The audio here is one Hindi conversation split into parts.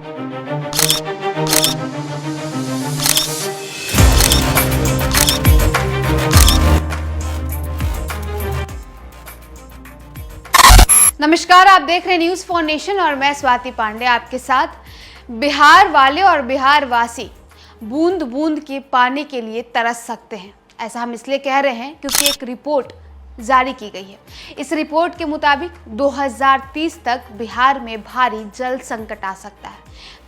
नमस्कार, आप देख रहे हैं न्यूज फॉर नेशन और मैं स्वाति पांडे आपके साथ। बिहार वाले और बिहार वासी बूंद बूंद के पानी के लिए तरस सकते हैं। ऐसा हम इसलिए कह रहे हैं क्योंकि एक रिपोर्ट जारी की गई है। इस रिपोर्ट के मुताबिक 2030 तक बिहार में भारी जल संकट आ सकता है,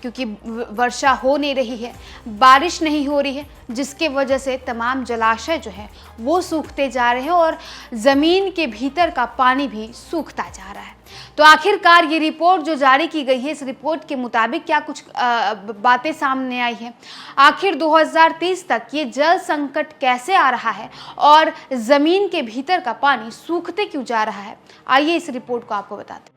क्योंकि वर्षा हो नहीं रही है, बारिश नहीं हो रही है, जिसके वजह से तमाम जलाशय जो है वो सूखते जा रहे हैं और ज़मीन के भीतर का पानी भी सूखता जा रहा है। तो आखिरकार ये रिपोर्ट जो जारी की गई है, इस रिपोर्ट के मुताबिक क्या कुछ बातें सामने आई हैं? आखिर 2030 तक ये जल संकट कैसे आ रहा है और ज़मीन के भीतर का पानी सूखते क्यों जा रहा है? आइए इस रिपोर्ट को आपको बताते हैं।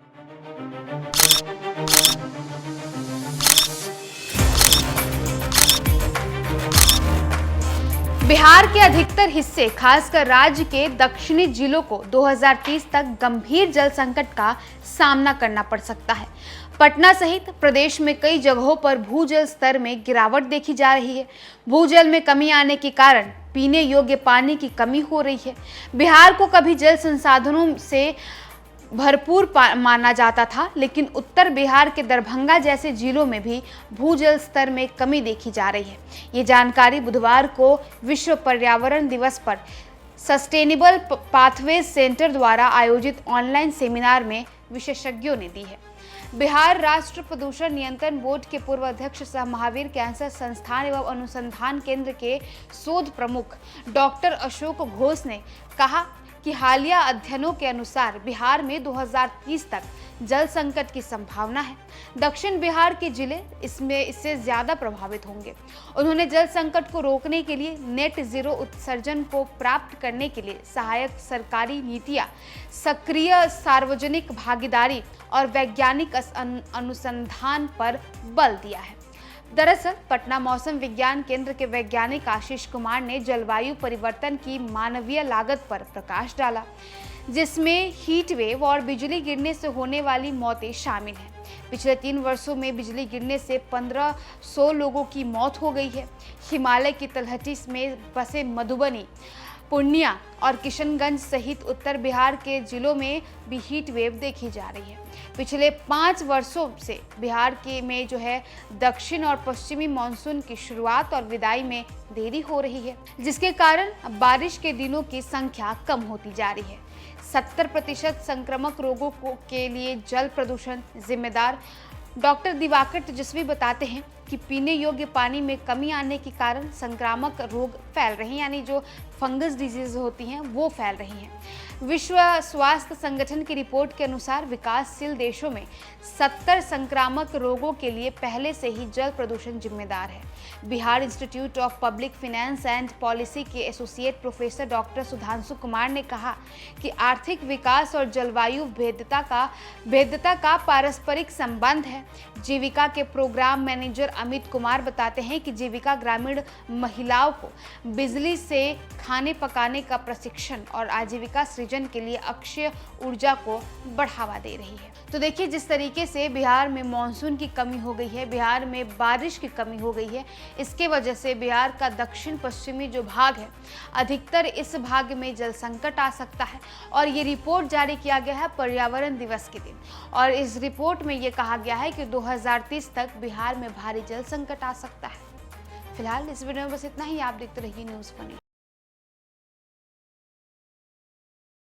बिहार के अधिकतर हिस्से, खासकर राज्य के दक्षिणी जिलों को 2030 तक गंभीर जल संकट का सामना करना पड़ सकता है। पटना सहित प्रदेश में कई जगहों पर भूजल स्तर में गिरावट देखी जा रही है। भूजल में कमी आने के कारण पीने योग्य पानी की कमी हो रही है। बिहार को कभी जल संसाधनों से भरपूर माना जाता था, लेकिन उत्तर बिहार के दरभंगा जैसे जिलों में भी भूजल स्तर में कमी देखी जा रही है। ये जानकारी बुधवार को विश्व पर्यावरण दिवस पर सस्टेनेबल पाथवेज सेंटर द्वारा आयोजित ऑनलाइन सेमिनार में विशेषज्ञों ने दी है। बिहार राष्ट्र प्रदूषण नियंत्रण बोर्ड के पूर्व अध्यक्ष सह महावीर कैंसर संस्थान एवं अनुसंधान केंद्र के शोध प्रमुख डॉक्टर अशोक घोष ने कहा कि हालिया अध्ययनों के अनुसार बिहार में 2030 तक जल संकट की संभावना है। दक्षिण बिहार के जिले इससे ज्यादा प्रभावित होंगे। उन्होंने जल संकट को रोकने के लिए नेट जीरो उत्सर्जन को प्राप्त करने के लिए सहायक सरकारी नीतियां, सक्रिय सार्वजनिक भागीदारी और वैज्ञानिक अनुसंधान पर बल दिया है। दरअसल पटना मौसम विज्ञान केंद्र के वैज्ञानिक आशीष कुमार ने जलवायु परिवर्तन की मानवीय लागत पर प्रकाश डाला, जिसमें हीट वेव और बिजली गिरने से होने वाली मौतें शामिल हैं। पिछले 3 वर्षों में बिजली गिरने से 1500 लोगों की मौत हो गई है। हिमालय की तलहटी में बसे मधुबनी, पूर्णिया और किशनगंज सहित उत्तर बिहार के जिलों में भी हीट वेव देखी जा रही है। पिछले 5 वर्षों से बिहार के में जो है दक्षिण और पश्चिमी मानसून की शुरुआत और विदाई में देरी हो रही है, जिसके कारण बारिश के दिनों की संख्या कम होती जा रही है। 70% संक्रामक रोगों के लिए जल प्रदूषण जिम्मेदार। डॉक्टर दिवाकर तेजस्वी बताते हैं कि पीने योग्य पानी में कमी आने के कारण संक्रामक रोग फैल रहे हैं, यानी जो फंगस डिजीज होती हैं वो फैल रही हैं। विश्व स्वास्थ्य संगठन की रिपोर्ट के अनुसार विकासशील देशों में 70 संक्रामक रोगों के लिए पहले से ही जल प्रदूषण जिम्मेदार है। Bihar institute of public finance and policy के associate professor doctor Sudhanshu Kumar ने कहा कि आर्थिक विकास और जलवायु भेद्यता का पारस्परिक संबंध है। जीविका के प्रोग्राम मैनेजर अमित कुमार बताते हैं कि जीविका ग्रामीण महिलाओं को बिजली से खाने पकाने का प्रशिक्षण और आजीविका सृजन के लिए अक्षय ऊर्जा को बढ़ावा दे रही है। तो देखिए, जिस तरीके से बिहार में मानसून की कमी हो गई है, बिहार में बारिश की कमी हो गई है, इसके वजह से बिहार का दक्षिण पश्चिमी जो भाग है, अधिकतर इस भाग में जल संकट आ सकता है। और ये रिपोर्ट जारी किया गया है पर्यावरण दिवस के दिन, और इस रिपोर्ट में ये कहा गया है कि 2030 तक बिहार में भारी जल संकट आ सकता है। फिलहाल इस वीडियो में बस इतना ही। आप देखते रहिए न्यूज़ फॉर नेशन।